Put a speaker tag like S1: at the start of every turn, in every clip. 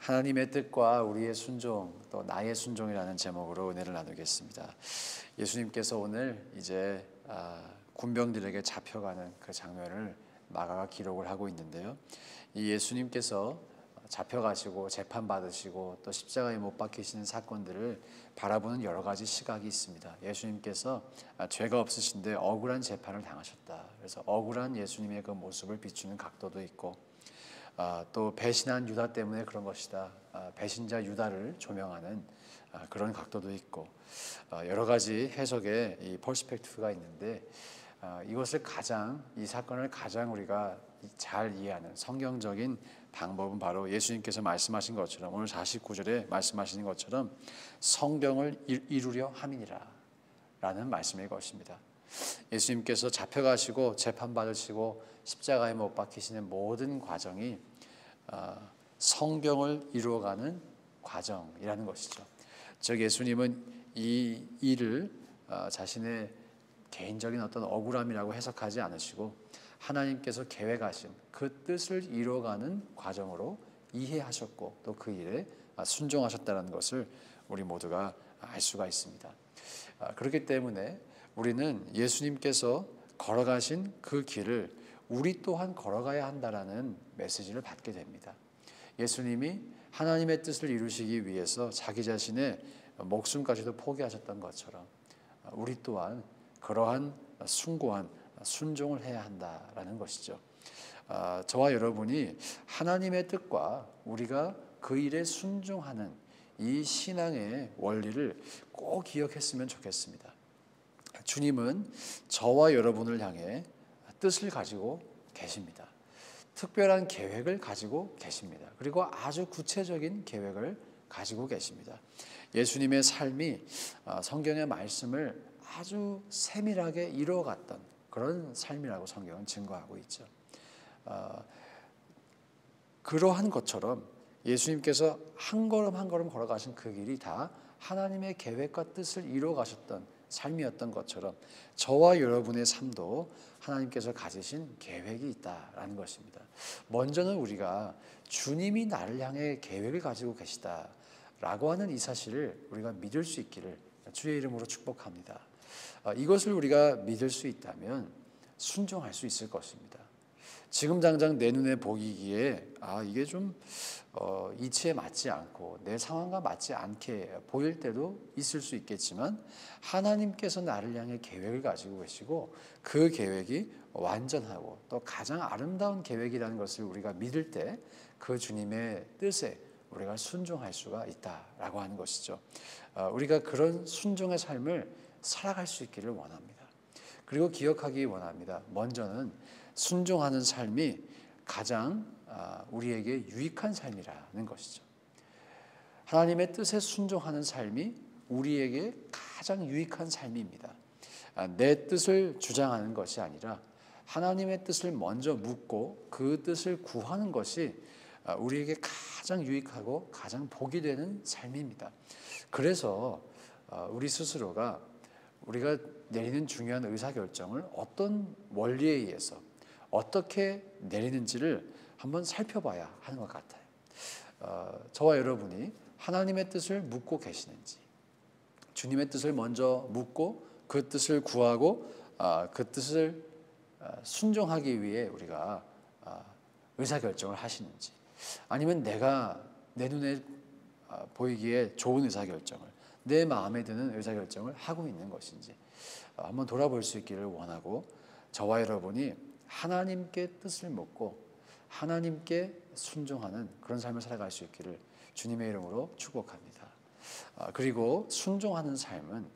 S1: 하나님의 뜻과 우리의 순종, 또 나의 순종이라는 제목으로 은혜를 나누겠습니다. 예수님께서 오늘 이제 군병들에게 잡혀가는 그 장면을 마가가 기록을 하고 있는데요. 이 예수님께서 잡혀가시고 재판받으시고 또 십자가에 못 박히시는 사건들을 바라보는 여러 가지 시각이 있습니다. 예수님께서 죄가 없으신데 억울한 재판을 당하셨다. 그래서 억울한 예수님의 그 모습을 비추는 각도도 있고, 또 배신한 유다 때문에 그런 것이다. 배신자 유다를 조명하는 그런 각도도 있고, 여러 가지 해석의 이 퍼스펙티브가 있는데, 이 사건을 가장 우리가 잘 이해하는 성경적인 방법은 바로 예수님께서 말씀하신 것처럼, 오늘 49절에 말씀하시는 것처럼 성경을 이루려 함이니라 라는 말씀일 것입니다. 예수님께서 잡혀가시고 재판받으시고 십자가에 못 박히시는 모든 과정이 성경을 이루어가는 과정이라는 것이죠. 즉 예수님은 이 일을 자신의 개인적인 어떤 억울함이라고 해석하지 않으시고 하나님께서 계획하신 그 뜻을 이루어가는 과정으로 이해하셨고 또 그 일에 순종하셨다는 것을 우리 모두가 알 수가 있습니다. 그렇기 때문에 우리는 예수님께서 걸어가신 그 길을 우리 또한 걸어가야 한다라는 메시지를 받게 됩니다. 예수님이 하나님의 뜻을 이루시기 위해서 자기 자신의 목숨까지도 포기하셨던 것처럼 우리 또한 그러한 숭고한 순종을 해야 한다라는 것이죠. 저와 여러분이 하나님의 뜻과 우리가 그 일에 순종하는 이 신앙의 원리를 꼭 기억했으면 좋겠습니다. 주님은 저와 여러분을 향해 뜻을 가지고 계십니다. 특별한 계획을 가지고 계십니다. 그리고 아주 구체적인 계획을 가지고 계십니다. 예수님의 삶이 성경의 말씀을 아주 세밀하게 이루어갔던 그런 삶이라고 성경은 증거하고 있죠. 그러한 것처럼 예수님께서 한 걸음 한 걸음 걸어가신 그 길이 다 하나님의 계획과 뜻을 이루어가셨던 삶이었던 것처럼 저와 여러분의 삶도 하나님께서 가지신 계획이 있다라는 것입니다. 먼저는 우리가 주님이 나를 향해 계획을 가지고 계시다라고 하는 이 사실을 우리가 믿을 수 있기를 주의 이름으로 축복합니다. 이것을 우리가 믿을 수 있다면 순종할 수 있을 것입니다. 지금 당장 내 눈에 보이기에 이게 좀 이치에 맞지 않고 내 상황과 맞지 않게 보일 때도 있을 수 있겠지만 하나님께서 나를 향해 계획을 가지고 계시고 그 계획이 완전하고 또 가장 아름다운 계획이라는 것을 우리가 믿을 때 그 주님의 뜻에 우리가 순종할 수가 있다라고 하는 것이죠. 우리가 그런 순종의 삶을 살아갈 수 있기를 원합니다. 그리고 기억하기 원합니다. 먼저는 순종하는 삶이 가장 우리에게 유익한 삶이라는 것이죠. 하나님의 뜻에 순종하는 삶이 우리에게 가장 유익한 삶입니다. 내 뜻을 주장하는 것이 아니라 하나님의 뜻을 먼저 묻고 그 뜻을 구하는 것이 우리에게 가장 유익하고 가장 복이 되는 삶입니다. 그래서 우리 스스로가 우리가 내리는 중요한 의사결정을 어떤 원리에 의해서 어떻게 내리는지를 한번 살펴봐야 하는 것 같아요. 저와 여러분이 하나님의 뜻을 묻고 계시는지, 주님의 뜻을 먼저 묻고 그 뜻을 구하고 그 뜻을 순종하기 위해 우리가 의사결정을 하시는지, 아니면 내가 내 눈에 보이기에 좋은 의사결정을, 내 마음에 드는 의사결정을 하고 있는 것인지 한번 돌아볼 수 있기를 원하고, 저와 여러분이 하나님께 뜻을 묻고 하나님께 순종하는 그런 삶을 살아갈 수 있기를 주님의 이름으로 축복합니다. 그리고 순종하는 삶은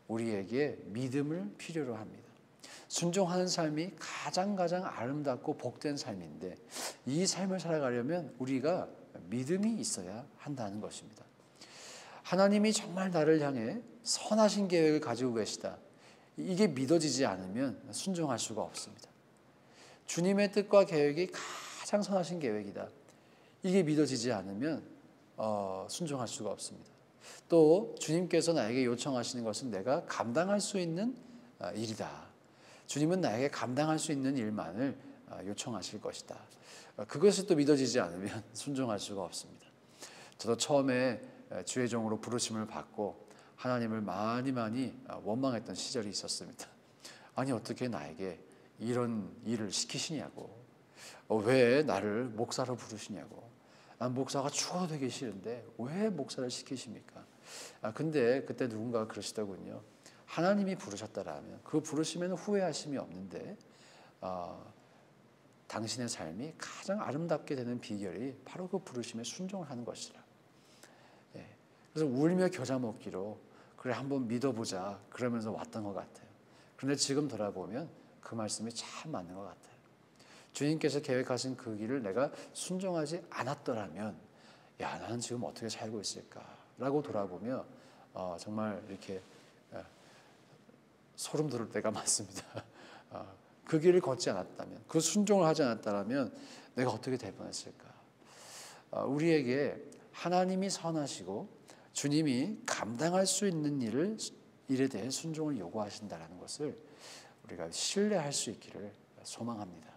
S1: 우리에게 믿음을 필요로 합니다. 순종하는 삶이 가장 아름답고 복된 삶인데 이 삶을 살아가려면 우리가 믿음이 있어야 한다는 것입니다. 하나님이 정말 나를 향해 선하신 계획을 가지고 계시다. 이게 믿어지지 않으면 순종할 수가 없습니다. 주님의 뜻과 계획이 가장 선하신 계획이다. 이게 믿어지지 않으면 순종할 수가 없습니다. 또 주님께서 나에게 요청하시는 것은 내가 감당할 수 있는 일이다. 주님은 나에게 감당할 수 있는 일만을 요청하실 것이다. 그것이 또 믿어지지 않으면 순종할 수가 없습니다. 저도 처음에 주의 종으로 부르심을 받고 하나님을 많이 원망했던 시절이 있었습니다. 아니 어떻게 나에게 이런 일을 시키시냐고, 왜 나를 목사로 부르시냐고, 난 목사가 죽어도 되기 싫은데 왜 목사를 시키십니까? 근데 그때 누군가가 그러시더군요. 하나님이 부르셨다라면 그 부르심에는 후회하심이 없는데 당신의 삶이 가장 아름답게 되는 비결이 바로 그 부르심에 순종을 하는 것이라. 그래서 울며 겨자 먹기로 그래 한번 믿어보자 그러면서 왔던 것 같아요. 그런데 지금 돌아보면 그 말씀이 참 맞는 것 같아요. 주님께서 계획하신 그 길을 내가 순종하지 않았더라면 나는 지금 어떻게 살고 있을까라고 돌아보며 정말 이렇게 소름 돋을 때가 많습니다. 그 길을 걷지 않았다면, 그 순종을 하지 않았다면 내가 어떻게 될 뻔했을까? 우리에게 하나님이 선하시고 주님이 감당할 수 있는 일에 대해 순종을 요구하신다는 것을 우리가 신뢰할 수 있기를 소망합니다.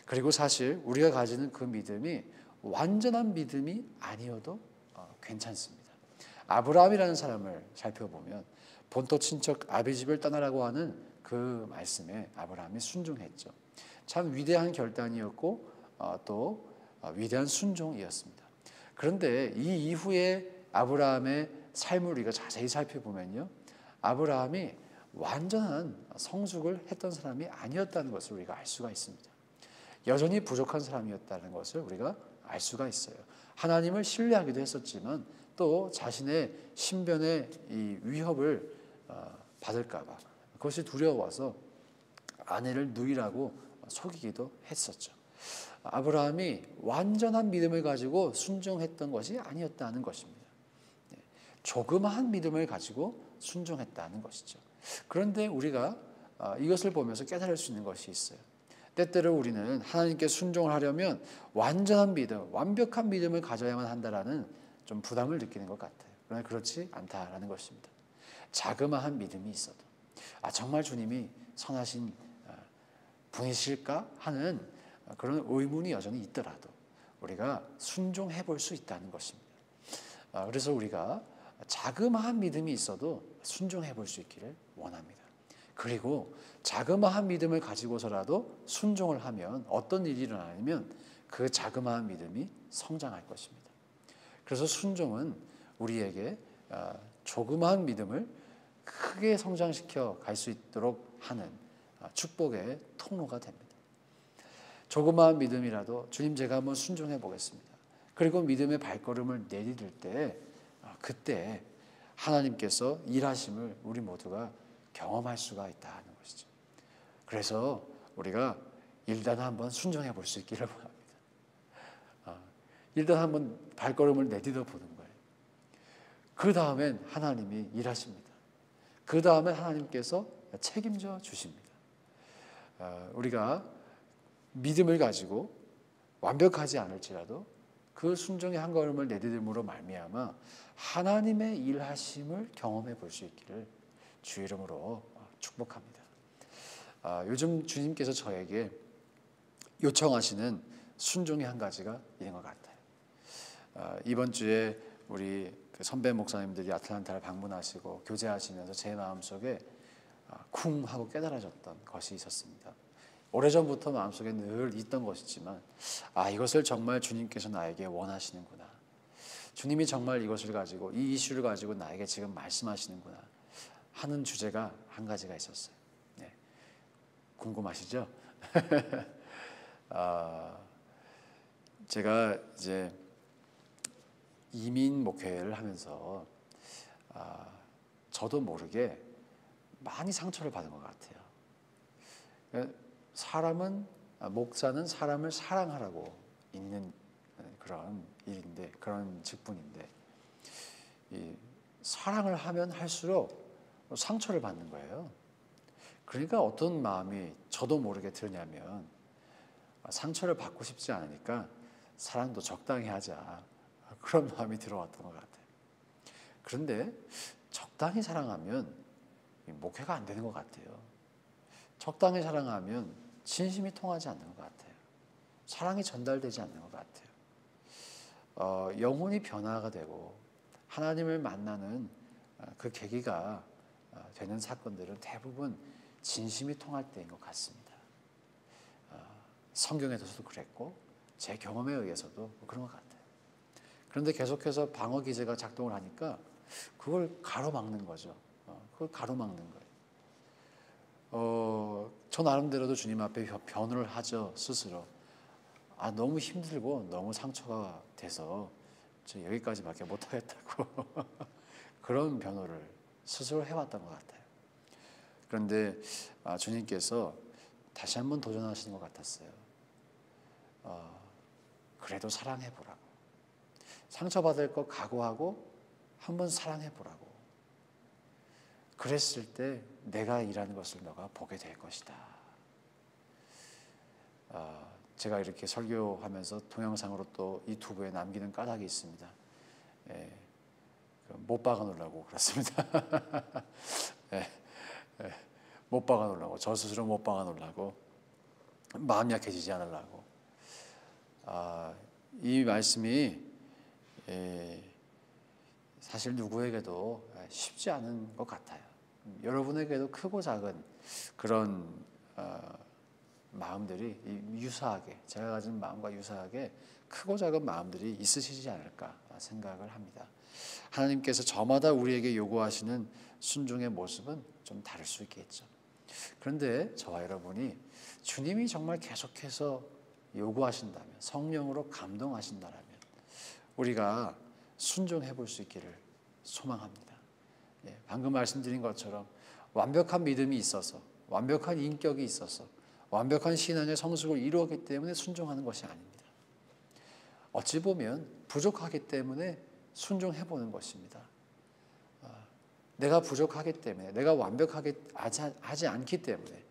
S1: 그리고 사실 우리가 가지는 그 믿음이 완전한 믿음이 아니어도 괜찮습니다. 아브라함이라는 사람을 살펴보면 본토 친척 아비집을 떠나라고 하는 그 말씀에 아브라함이 순종했죠. 참 위대한 결단이었고 또 위대한 순종이었습니다. 그런데 이 이후에 아브라함의 삶을 우리가 자세히 살펴보면요, 아브라함이 완전한 성숙을 했던 사람이 아니었다는 것을 우리가 알 수가 있습니다. 여전히 부족한 사람이었다는 것을 우리가 알 수가 있어요. 하나님을 신뢰하기도 했었지만 또 자신의 신변의 이 위협을 받을까 봐 그것이 두려워서 아내를 누이라고 속이기도 했었죠. 아브라함이 완전한 믿음을 가지고 순종했던 것이 아니었다는 것입니다. 조그마한 믿음을 가지고 순종했다는 것이죠. 그런데 우리가 이것을 보면서 깨달을 수 있는 것이 있어요. 때때로 우리는 하나님께 순종을 하려면 완전한 믿음, 완벽한 믿음을 가져야만 한다라는 좀 부담을 느끼는 것 같아요. 그러나 그렇지 않다라는 것입니다. 자그마한 믿음이 있어도 정말 주님이 선하신 분이실까 하는 그런 의문이 여전히 있더라도 우리가 순종해 볼 수 있다는 것입니다. 그래서 우리가 자그마한 믿음이 있어도 순종해 볼 수 있기를 원합니다. 그리고 자그마한 믿음을 가지고서라도 순종을 하면 어떤 일이 일어나냐면 그 자그마한 믿음이 성장할 것입니다. 그래서 순종은 우리에게 조그마한 믿음을 크게 성장시켜 갈 수 있도록 하는 축복의 통로가 됩니다. 조그마한 믿음이라도 주님 제가 한번 순종해 보겠습니다. 그리고 믿음의 발걸음을 내디딜 때 그때 하나님께서 일하심을 우리 모두가 경험할 수가 있다는 것이죠. 그래서 우리가 일단 한번 순종해 볼 수 있기를 바랍니다. 일단 한번 발걸음을 내디뎌 보는 거예요. 그 다음엔 하나님이 일하십니다. 그 다음에 하나님께서 책임져 주십니다. 우리가 믿음을 가지고 완벽하지 않을지라도 그 순종의 한 걸음을 내디딤으로 말미암아 하나님의 일하심을 경험해 볼 수 있기를 주 이름으로 축복합니다. 요즘 주님께서 저에게 요청하시는 순종의 한 가지가 있는 것 같아요. 이번 주에 우리 선배 목사님들이 아틀란타를 방문하시고 교제하시면서 제 마음속에 쿵 하고 깨달아졌던 것이 있었습니다. 오래전부터 마음속에 늘 있던 것이지만 이것을 정말 주님께서 나에게 원하시는구나. 주님이 정말 이것을 가지고 이 이슈를 가지고 나에게 지금 말씀하시는구나 하는 주제가 한 가지가 있었어요. 네. 궁금하시죠? 제가 이제 이민 목회를 하면서 저도 모르게 많이 상처를 받은 것 같아요. 목사는 사람을 사랑하라고 있는 그런 일인데, 그런 직분인데, 이 사랑을 하면 할수록 상처를 받는 거예요. 그러니까 어떤 마음이 저도 모르게 드냐면 상처를 받고 싶지 않으니까 사랑도 적당히 하자, 그런 마음이 들어왔던 것 같아요. 그런데 적당히 사랑하면 목회가 안 되는 것 같아요. 적당히 사랑하면 진심이 통하지 않는 것 같아요. 사랑이 전달되지 않는 것 같아요. 영혼이 변화가 되고 하나님을 만나는 그 계기가 되는 사건들은 대부분 진심이 통할 때인 것 같습니다. 성경에서도 그랬고 제 경험에 의해서도 그런 것 같아요. 그런데 계속해서 방어 기제가 작동을 하니까 그걸 가로막는 거죠. 그걸 가로막는 거예요. 저 나름대로도 주님 앞에 변호를 하죠, 스스로. 너무 힘들고 너무 상처가 돼서 저 여기까지밖에 못하겠다고 그런 변호를 스스로 해왔던 것 같아요. 그런데 주님께서 다시 한번 도전하시는 것 같았어요. 그래도 사랑해보라고. 상처받을 거 각오하고 한번 사랑해보라고. 그랬을 때 내가 일하는 것을 너가 보게 될 것이다. 제가 이렇게 설교하면서 동영상으로 또 유튜브에 남기는 까닭이 있습니다. 못 박아 놓으려고 그렇습니다. 못 박아 놓으려고, 저 스스로 못 박아 놓으려고, 마음 약해지지 않으려고. 이 말씀이 사실 누구에게도 쉽지 않은 것 같아요. 여러분에게도 크고 작은 그런 마음들이 유사하게, 제가 가진 마음과 유사하게 크고 작은 마음들이 있으시지 않을까 생각을 합니다. 하나님께서 저마다 우리에게 요구하시는 순종의 모습은 좀 다를 수 있겠죠. 그런데 저와 여러분이 주님이 정말 계속해서 요구하신다면, 성령으로 감동하신다면 우리가 순종해 볼 수 있기를 소망합니다. 방금 말씀드린 것처럼 완벽한 믿음이 있어서, 완벽한 인격이 있어서, 완벽한 신앙의 성숙을 이루었기 때문에 순종하는 것이 아닙니다. 어찌 보면 부족하기 때문에 순종해 보는 것입니다. 내가 부족하기 때문에, 내가 완벽하게 하지 않기 때문에,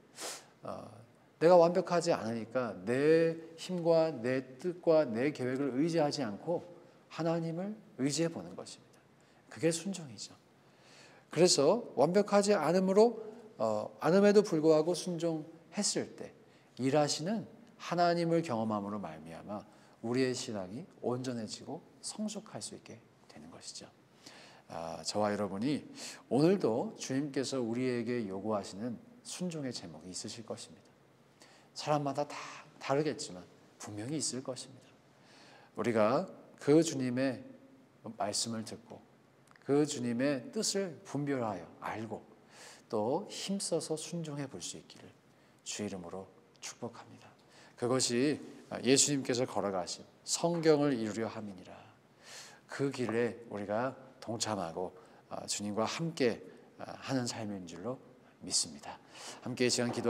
S1: 내가 완벽하지 않으니까 내 힘과 내 뜻과 내 계획을 의지하지 않고 하나님을 의지해 보는 것입니다. 그게 순종이죠. 그래서 완벽하지 않음에도 불구하고 순종했을 때 일하시는 하나님을 경험함으로 말미암아 우리의 신앙이 온전해지고 성숙할 수 있게 되는 것이죠. 저와 여러분이 오늘도 주님께서 우리에게 요구하시는 순종의 제목이 있으실 것입니다. 사람마다 다 다르겠지만 분명히 있을 것입니다. 우리가 그 주님의 말씀을 듣고 그 주님의 뜻을 분별하여 알고 또 힘써서 순종해 볼 수 있기를 주 이름으로 축복합니다. 그것이 예수님께서 걸어가신 성경을 이루려 함이니라. 그 길에 우리가 동참하고 주님과 함께 하는 삶인 줄로 믿습니다. 함께 이 시간 기도